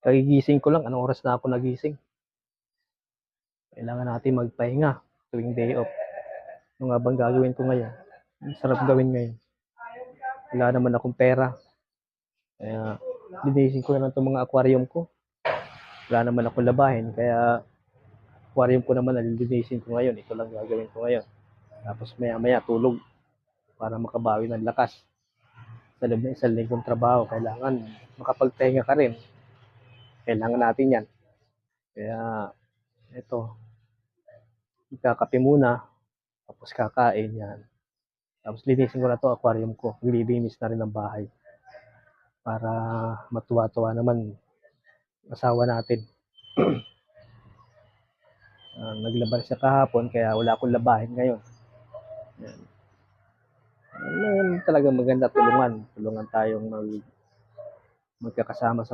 Kagigising ko lang, anong oras na ako nagising. Kailangan natin magpahinga tuwing day off. Ano nga bang gagawin ko ngayon? Ang sarap gawin ngayon. Wala naman akong pera. Kaya linisin ko na lang itong mga aquarium ko. Wala naman akong labahin. Kaya aquarium ko naman nalilinisin ko ngayon. Ito lang gagawin ko ngayon. Tapos maya-maya tulog para makabawi ng lakas. Sa loob ng isang linggong trabaho, kailangan makapagpahinga ka rin. Kailangan natin yan. Kaya ito, ikakape muna, tapos kakain yan. Tapos linisin ko na to aquarium ko. Lilinis na rin ang bahay. Para matuwa-tuwa naman asawa natin. Naglaban siya kahapon, kaya wala akong labahin ngayon. Yan. Talagang maganda tulungan. Tulungan tayong magkakasama sa